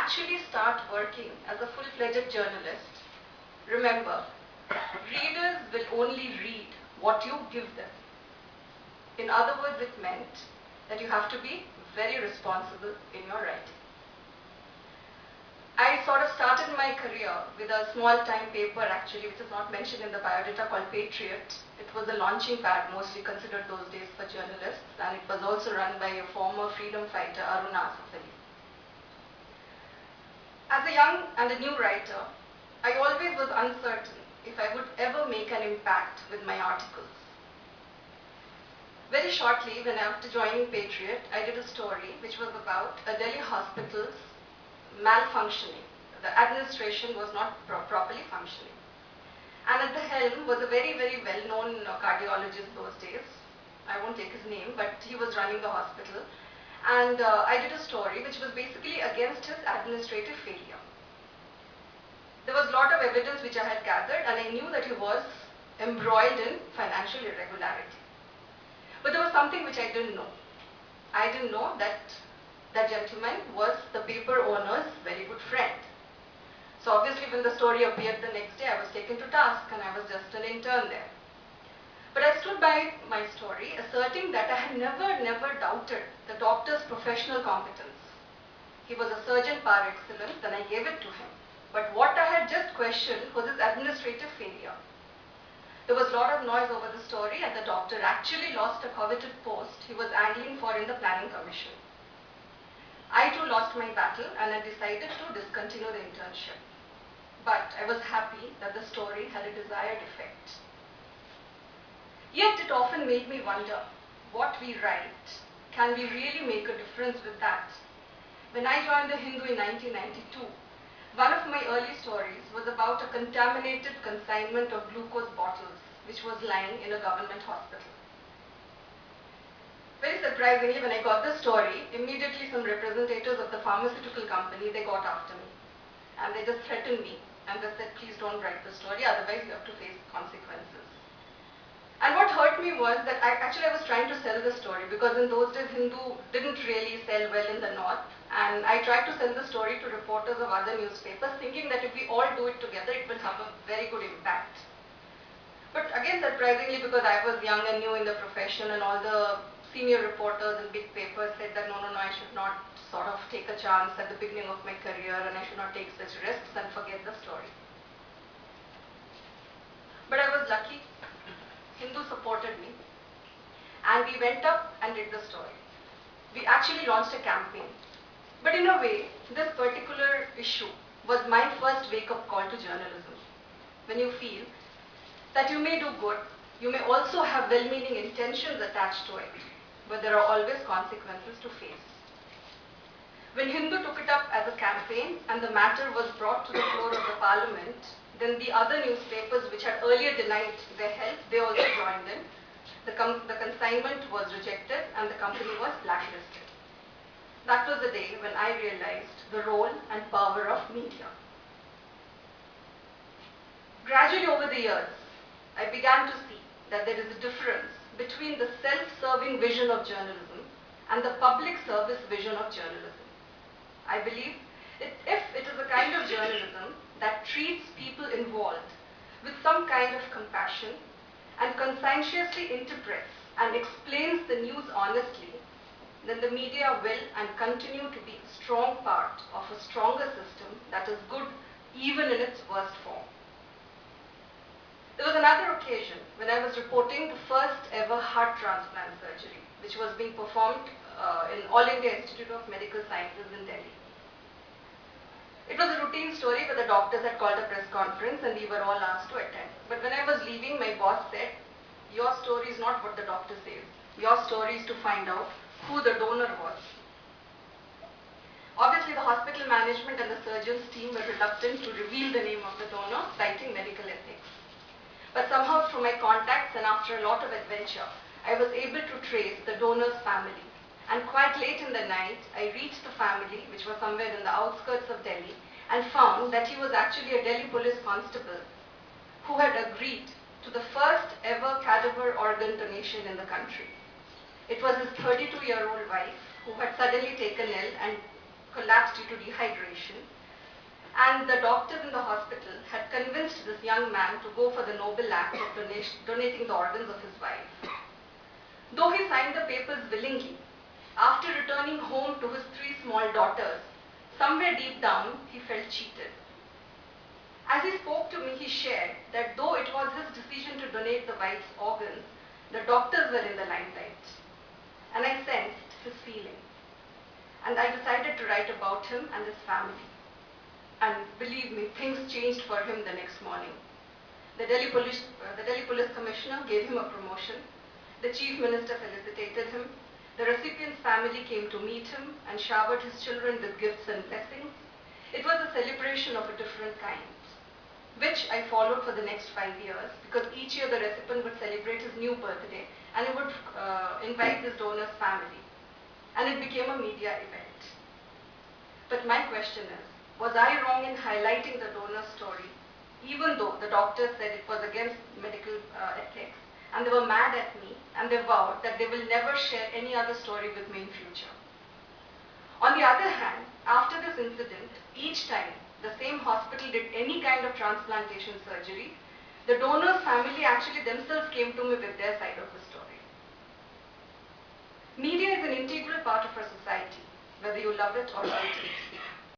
actually start working as a full-fledged journalist, remember, readers will only read what you give them. In other words, it meant that you have to be very responsible in your writing. I sort of started my career with a small-time paper actually, which is not mentioned in the biodata, called Patriot. It was a launching pad, mostly considered those days for journalists, and it was also run by a former freedom fighter, Aruna Asif Ali. As a young and a new writer, I always was uncertain if I would ever make an impact with my articles. Very shortly, when after joining Patriot, I did a story which was about a Delhi hospital's malfunctioning. The administration was not properly functioning. And at the helm was a very, very well-known cardiologist those days. I won't take his name, but he was running the hospital. And I did a story which was basically against his administrative failure. There was a lot of evidence which I had gathered, and I knew that he was embroiled in financial irregularity. But there was something which I didn't know. I didn't know that that gentleman was the paper owner's very good friend. So obviously when the story appeared the next day, I was taken to task and I was just an intern there. But I stood by my story, asserting that I had never doubted the doctor's professional competence. He was a surgeon par excellence, and I gave it to him. But what I had just questioned was his administrative failure. There was a lot of noise over the story, and the doctor actually lost a coveted post he was angling for in the planning commission. I too lost my battle, and I decided to discontinue the internship. But I was happy that the story had a desired effect. Yet it often made me wonder, what we write, can we really make a difference with that? When I joined the Hindu in 1992, one of my early stories was about a contaminated consignment of glucose bottles, which was lying in a government hospital. Very surprisingly, when I got the story, immediately some representatives of the pharmaceutical company, they got after me. And they just threatened me. And they said, please don't write the story, otherwise you have to face consequences. And what hurt me was that I was trying to sell the story, because in those days Hindu didn't really sell well in the north. And I tried to sell the story to reporters of other newspapers, thinking that if we all do it together, it will have a very good impact. But again, surprisingly, because I was young and new in the profession, and all the senior reporters in big papers said that no, I should not sort of take a chance at the beginning of my career, and I should not take such risks and forget the story. But I was lucky. Hindu supported me, and we went up and did the story. We actually launched a campaign. But in a way, this particular issue was my first wake-up call to journalism. When you feel that you may do good, you may also have well-meaning intentions attached to it, but there are always consequences to face. When Hindu took it up as a campaign and the matter was brought to the floor of the parliament, then the other newspapers which had earlier denied their help, they also joined in. The consignment was rejected and the company was blacklisted. That was the day when I realized the role and power of media. Gradually over the years, I began to see that there is a difference between the self-serving vision of journalism and the public service vision of journalism. I believe that if it is a kind of journalism that treats people involved with some kind of compassion and conscientiously interprets and explains the news honestly, then the media will and continue to be a strong part of a stronger system that is good even in its worst form. There was another occasion when I was reporting the first ever heart transplant surgery, which was being performed in All India Institute of Medical Sciences in Delhi. It was a routine story where the doctors had called a press conference and we were all asked to attend. But when I was leaving, my boss said, your story is not what the doctor says. Your story is to find out who the donor was. Obviously, the hospital management and the surgeon's team were reluctant to reveal the name of the donor, citing medical ethics. But somehow through my contacts and after a lot of adventure, I was able to trace the donor's family. And quite late in the night, I reached the family, which was somewhere in the outskirts of Delhi, and found that he was actually a Delhi police constable who had agreed to the first ever cadaver organ donation in the country. It was his 32-year-old wife who had suddenly taken ill and collapsed due to dehydration, and the doctors in the hospital had convinced this young man to go for the noble act of donating the organs of his wife. Though he signed the papers willingly, after returning home to his 3 small daughters, somewhere deep down he felt cheated. As he spoke to me, he shared that though it was his decision to donate the wife's organs, the doctors were in the limelight. And I sensed his feeling. And I decided to write about him and his family. And believe me, things changed for him the next morning. The Delhi Police Commissioner gave him a promotion. The Chief Minister felicitated him. The recipient's family came to meet him and showered his children with gifts and blessings. It was a celebration of a different kind, which I followed for the next 5 years, because each year the recipient would celebrate his new birthday and he would invite this donor's family. And it became a media event. But my question is, was I wrong in highlighting the donor's story, even though the doctors said it was against medical ethics, and they were mad at me, and they vowed that they will never share any other story with me in future? On the other hand, after this incident, each time the same hospital did any kind of transplantation surgery, the donor's family actually themselves came to me with their side of the story. Media is an integral part of our society, whether you love it or hate it.